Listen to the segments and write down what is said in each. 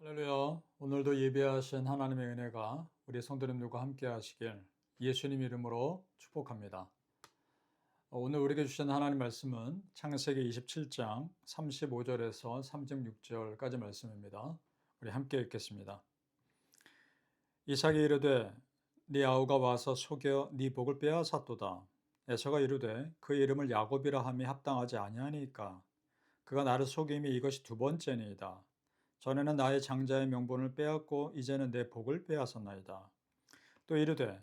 할렐루야. 오늘도 예배하신 하나님의 은혜가 우리 성도님들과 함께 하시길 예수님 이름으로 축복합니다. 오늘 우리에게 주신 하나님 말씀은 창세기 27장 35절에서 36절까지 말씀입니다. 우리 함께 읽겠습니다. 이삭이 이르되 네 아우가 와서 속여 네 복을 빼앗았도다. 에서가 이르되 그 이름을 야곱이라 함이 합당하지 아니하니까 그가 나를 속임이 이것이 두 번째니이다. 전에는 나의 장자의 명분을 빼앗고 이제는 내 복을 빼앗았나이다. 또 이르되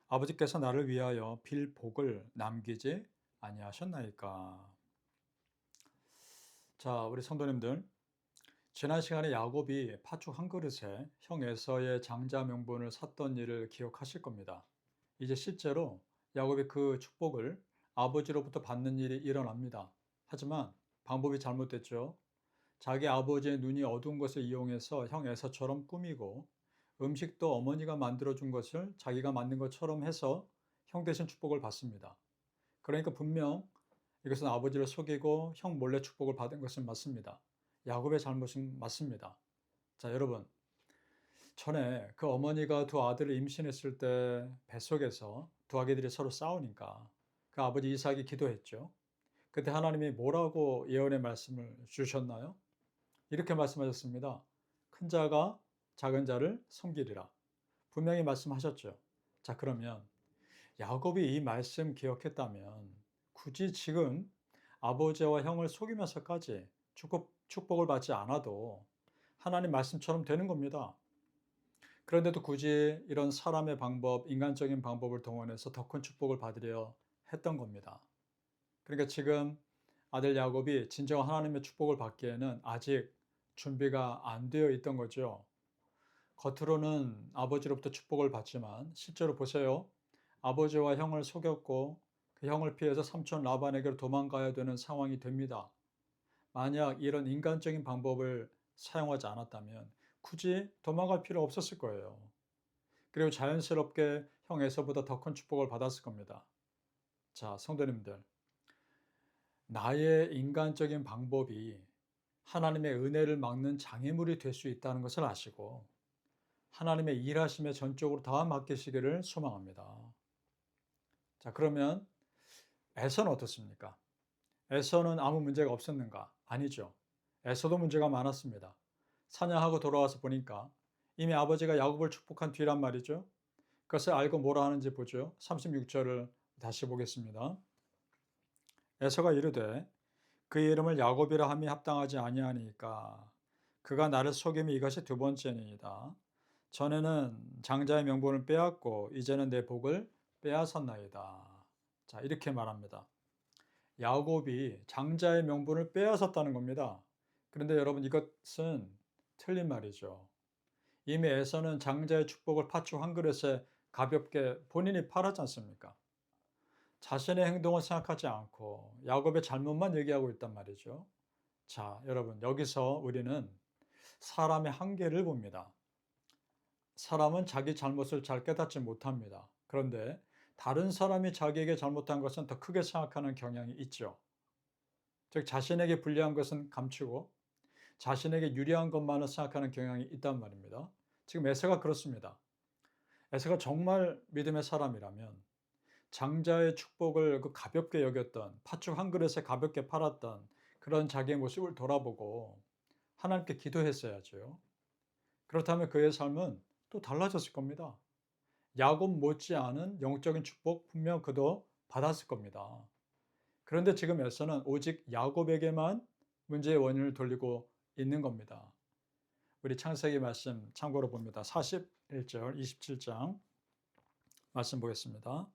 아버지께서 나를 위하여 빌 복을 남기지 아니하셨나이까. 자, 우리 성도님들, 지난 시간에 야곱이 팥죽 한 그릇에 형 에서의 장자 명분을 샀던 일을 기억하실 겁니다. 이제 실제로 야곱이 그 축복을 아버지로부터 받는 일이 일어납니다. 하지만 방법이 잘못됐죠. 자기 아버지의 눈이 어두운 것을 이용해서 형 에서처럼 꾸미고 음식도 어머니가 만들어준 것을 자기가 만든 것처럼 해서 형 대신 축복을 받습니다. 그러니까 분명 이것은 아버지를 속이고 형 몰래 축복을 받은 것은 맞습니다. 야곱의 잘못은 맞습니다. 자, 여러분, 전에 그 어머니가 두 아들을 임신했을 때 뱃속에서 두 아기들이 서로 싸우니까 그 아버지 이삭이 기도했죠. 그때 하나님이 뭐라고 예언의 말씀을 주셨나요? 이렇게 말씀하셨습니다. 큰 자가 작은 자를 섬기리라. 분명히 말씀하셨죠. 자, 그러면 야곱이 이 말씀 기억했다면 굳이 지금 아버지와 형을 속이면서까지 축복을 받지 않아도 하나님 말씀처럼 되는 겁니다. 그런데도 굳이 이런 사람의 방법, 인간적인 방법을 동원해서 더 큰 축복을 받으려 했던 겁니다. 그러니까 지금 아들 야곱이 진정 하나님의 축복을 받기에는 아직 준비가 안 되어 있던 거죠. 겉으로는 아버지로부터 축복을 받지만 실제로 보세요. 아버지와 형을 속였고 그 형을 피해서 삼촌 라반에게로 도망가야 되는 상황이 됩니다. 만약 이런 인간적인 방법을 사용하지 않았다면 굳이 도망갈 필요 없었을 거예요. 그리고 자연스럽게 형 에서보다 더 큰 축복을 받았을 겁니다. 자, 성도님들, 나의 인간적인 방법이 하나님의 은혜를 막는 장애물이 될 수 있다는 것을 아시고 하나님의 일하심에 전적으로 다 맡기시기를 소망합니다. 자, 그러면 에서는 어떻습니까? 에서는 아무 문제가 없었는가? 아니죠. 에서도 문제가 많았습니다. 사냥하고 돌아와서 보니까 이미 아버지가 야곱을 축복한 뒤란 말이죠. 그것을 알고 뭐라 하는지 보죠. 36절을 다시 보겠습니다. 에서가 이르되 그 이름을 야곱이라 함이 합당하지 아니하니까 그가 나를 속임이 이것이 두 번째니이다. 전에는 장자의 명분을 빼앗고 이제는 내 복을 빼앗았나이다. 자, 이렇게 말합니다. 야곱이 장자의 명분을 빼앗았다는 겁니다. 그런데 여러분, 이것은 틀린 말이죠. 이미 에서는 장자의 축복을 팥죽 한 그릇에 가볍게 본인이 팔았지 않습니까? 자신의 행동을 생각하지 않고 야곱의 잘못만 얘기하고 있단 말이죠. 자, 여러분, 여기서 우리는 사람의 한계를 봅니다. 사람은 자기 잘못을 잘 깨닫지 못합니다. 그런데 다른 사람이 자기에게 잘못한 것은 더 크게 생각하는 경향이 있죠. 즉, 자신에게 불리한 것은 감추고 자신에게 유리한 것만을 생각하는 경향이 있단 말입니다. 지금 에서가 그렇습니다. 에서가 정말 믿음의 사람이라면 장자의 축복을 그 가볍게 여겼던, 팥죽 한 그릇에 가볍게 팔았던 그런 자기의 모습을 돌아보고 하나님께 기도했어야죠. 그렇다면 그의 삶은 또 달라졌을 겁니다. 야곱 못지않은 영적인 축복 분명 그도 받았을 겁니다. 그런데 지금 에서는 오직 야곱에게만 문제의 원인을 돌리고 있는 겁니다. 우리 창세기 말씀 참고로 봅니다. 41절, 27장 말씀 보겠습니다.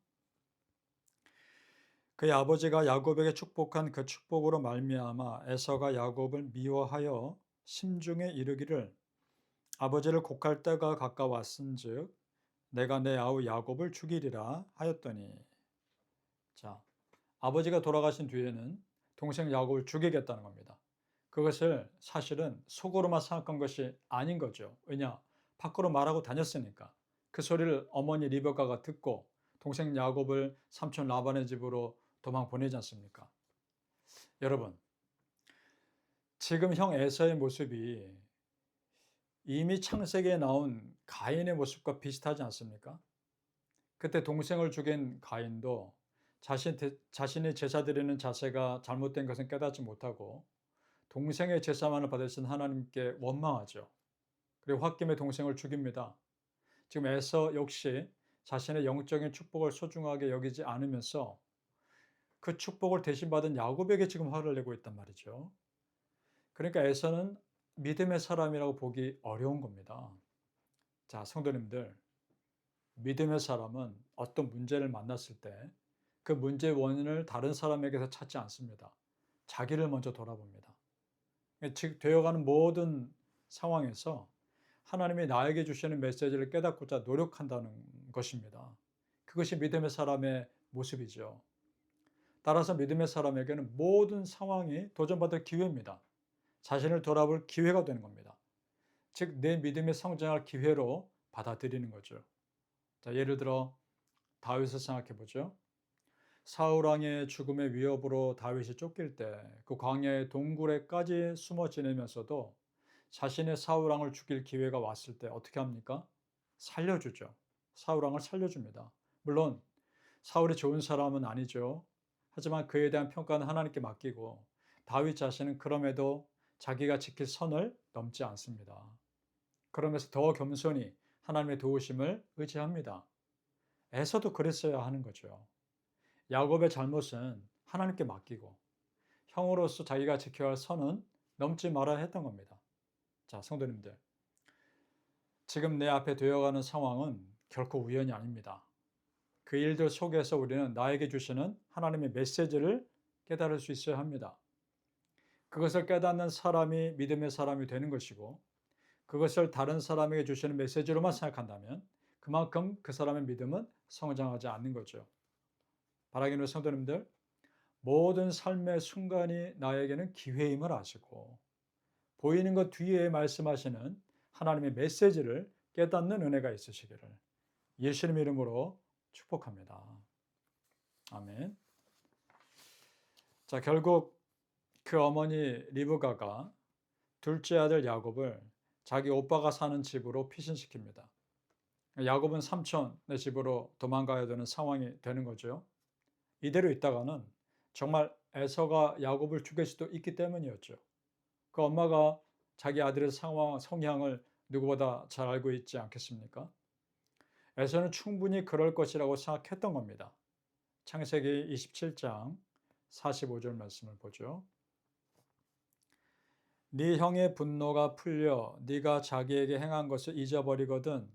그의 아버지가 야곱에게 축복한 그 축복으로 말미암아 에서가 야곱을 미워하여 심중에 이르기를 아버지를 곡할 때가 가까웠은즉 내가 내 아우 야곱을 죽이리라 하였더니. 자, 아버지가 돌아가신 뒤에는 동생 야곱을 죽이겠다는 겁니다. 그것을 사실은 속으로만 생각한 것이 아닌 거죠. 왜냐? 밖으로 말하고 다녔으니까. 그 소리를 어머니 리베카가 듣고 동생 야곱을 삼촌 라반의 집으로 도망 보내지 않습니까? 여러분, 지금 형 에서의 모습이 이미 창세기에 나온 가인의 모습과 비슷하지 않습니까? 그때 동생을 죽인 가인도 자신이 제사 드리는 자세가 잘못된 것은 깨닫지 못하고 동생의 제사만을 받으신 하나님께 원망하죠. 그리고 홧김에 동생을 죽입니다. 지금 에서 역시 자신의 영적인 축복을 소중하게 여기지 않으면서 그 축복을 대신 받은 야곱에게 지금 화를 내고 있단 말이죠. 그러니까 에서는 믿음의 사람이라고 보기 어려운 겁니다. 자, 성도님들, 믿음의 사람은 어떤 문제를 만났을 때 그 문제의 원인을 다른 사람에게서 찾지 않습니다. 자기를 먼저 돌아봅니다. 즉 되어가는 모든 상황에서 하나님이 나에게 주시는 메시지를 깨닫고자 노력한다는 것입니다. 그것이 믿음의 사람의 모습이죠. 따라서 믿음의 사람에게는 모든 상황이 도전받을 기회입니다. 자신을 돌아볼 기회가 되는 겁니다. 즉 내 믿음이 성장할 기회로 받아들이는 거죠. 자, 예를 들어 다윗을 생각해 보죠. 사울 왕의 죽음의 위협으로 다윗이 쫓길 때 그 광야의 동굴에까지 숨어 지내면서도 자신의 사울 왕을 죽일 기회가 왔을 때 어떻게 합니까? 살려주죠. 사울 왕을 살려줍니다. 물론 사울이 좋은 사람은 아니죠. 하지만 그에 대한 평가는 하나님께 맡기고 다윗 자신은 그럼에도 자기가 지킬 선을 넘지 않습니다. 그러면서 더 겸손히 하나님의 도우심을 의지합니다. 에서도 그랬어야 하는 거죠. 야곱의 잘못은 하나님께 맡기고 형으로서 자기가 지켜야 할 선은 넘지 말아야 했던 겁니다. 자, 성도님들, 지금 내 앞에 되어가는 상황은 결코 우연이 아닙니다. 그 일들 속에서 우리는 나에게 주시는 하나님의 메시지를 깨달을 수 있어야 합니다. 그것을 깨닫는 사람이 믿음의 사람이 되는 것이고 그것을 다른 사람에게 주시는 메시지로만 생각한다면 그만큼 그 사람의 믿음은 성장하지 않는 거죠. 바라기는 성도님들, 모든 삶의 순간이 나에게는 기회임을 아시고 보이는 것 뒤에 말씀하시는 하나님의 메시지를 깨닫는 은혜가 있으시기를 예수님 이름으로 축복합니다. 아멘. 자, 결국 그 어머니 리브가가 둘째 아들 야곱을 자기 오빠가 사는 집으로 피신시킵니다. 야곱은 삼촌의 집으로 도망가야 되는 상황이 되는 거죠. 이대로 있다가는 정말 에서가 야곱을 죽일 수도 있기 때문이었죠. 그 엄마가 자기 아들의 성향을 누구보다 잘 알고 있지 않겠습니까? 에서는 충분히 그럴 것이라고 생각했던 겁니다. 창세기 27장 45절 말씀을 보죠. 네 형의 분노가 풀려 네가 자기에게 행한 것을 잊어버리거든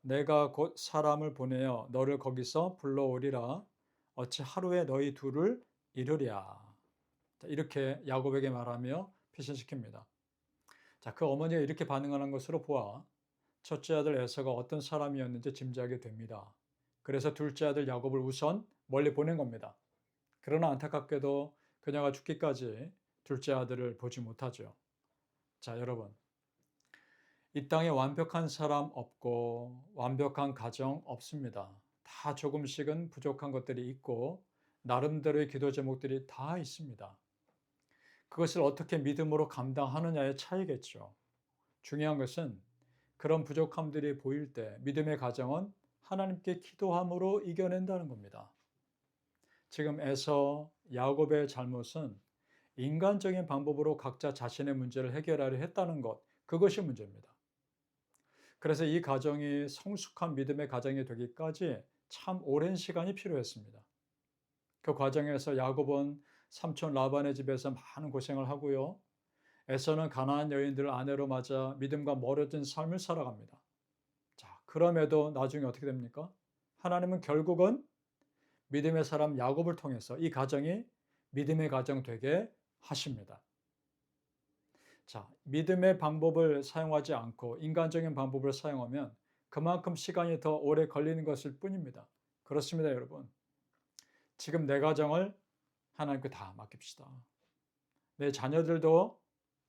내가 곧 사람을 보내어 너를 거기서 불러오리라 어찌 하루에 너희 둘을 이루랴. 이렇게 야곱에게 말하며 피신시킵니다. 자, 그 어머니가 이렇게 반응하는 것으로 보아 첫째 아들 에서가 어떤 사람이었는지 짐작이 됩니다. 그래서 둘째 아들 야곱을 우선 멀리 보낸 겁니다. 그러나 안타깝게도 그녀가 죽기까지 둘째 아들을 보지 못하죠. 자, 여러분, 이 땅에 완벽한 사람 없고 완벽한 가정 없습니다. 다 조금씩은 부족한 것들이 있고 나름대로의 기도 제목들이 다 있습니다. 그것을 어떻게 믿음으로 감당하느냐의 차이겠죠. 중요한 것은 그런 부족함들이 보일 때 믿음의 가정은 하나님께 기도함으로 이겨낸다는 겁니다. 지금 에서 야곱의 잘못은 인간적인 방법으로 각자 자신의 문제를 해결하려 했다는 것, 그것이 문제입니다. 그래서 이 가정이 성숙한 믿음의 가정이 되기까지 참 오랜 시간이 필요했습니다. 그 과정에서 야곱은 삼촌 라반의 집에서 많은 고생을 하고요. 에서는 가나안 여인들을 아내로 맞아 믿음과 멀어진 삶을 살아갑니다. 자, 그럼에도 나중에 어떻게 됩니까? 하나님은 결국은 믿음의 사람 야곱을 통해서 이 가정이 믿음의 가정 되게 하십니다. 자, 믿음의 방법을 사용하지 않고 인간적인 방법을 사용하면 그만큼 시간이 더 오래 걸리는 것일 뿐입니다. 그렇습니다, 여러분. 지금 내 가정을 하나님께 다 맡깁시다. 내 자녀들도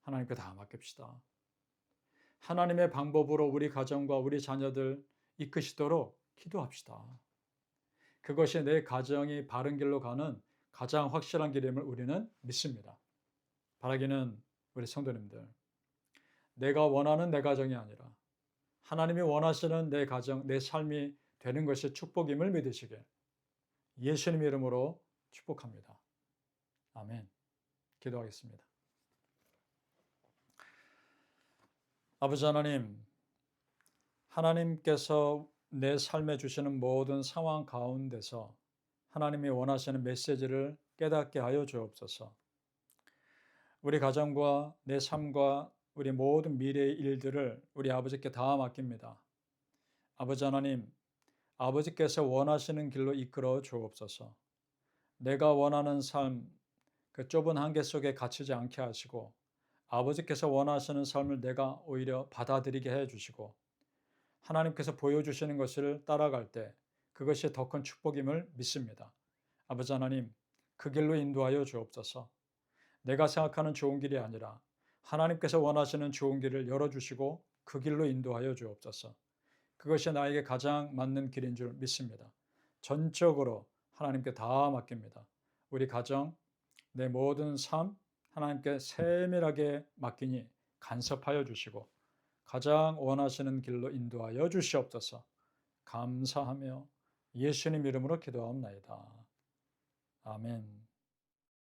하나님께 다 맡깁시다. 하나님의 방법으로 우리 가정과 우리 자녀들 이끄시도록 기도합시다. 그것이 내 가정이 바른 길로 가는 가장 확실한 길임을 우리는 믿습니다. 바라기는 우리 성도님들, 내가 원하는 내 가정이 아니라 하나님이 원하시는 내 가정, 내 삶이 되는 것이 축복임을 믿으시길 예수님 이름으로 축복합니다. 아멘. 기도하겠습니다. 아버지 하나님, 하나님께서 내 삶에 주시는 모든 상황 가운데서 하나님이 원하시는 메시지를 깨닫게 하여 주옵소서. 우리 가정과 내 삶과 우리 모든 미래의 일들을 우리 아버지께 다 맡깁니다. 아버지 하나님, 아버지께서 원하시는 길로 이끌어 주옵소서. 내가 원하는 삶, 그 좁은 한계 속에 갇히지 않게 하시고 아버지께서 원하시는 삶을 내가 오히려 받아들이게 해 주시고 하나님께서 보여주시는 것을 따라갈 때 그것이 더 큰 축복임을 믿습니다. 아버지 하나님, 그 길로 인도하여 주옵소서. 내가 생각하는 좋은 길이 아니라 하나님께서 원하시는 좋은 길을 열어주시고 그 길로 인도하여 주옵소서. 그것이 나에게 가장 맞는 길인 줄 믿습니다. 전적으로 하나님께 다 맡깁니다. 우리 가정, 내 모든 삶 하나님께 세밀하게 맡기니 간섭하여 주시고 가장 원하시는 길로 인도하여 주시옵소서. 감사하며 예수님 이름으로 기도하옵나이다. 아멘.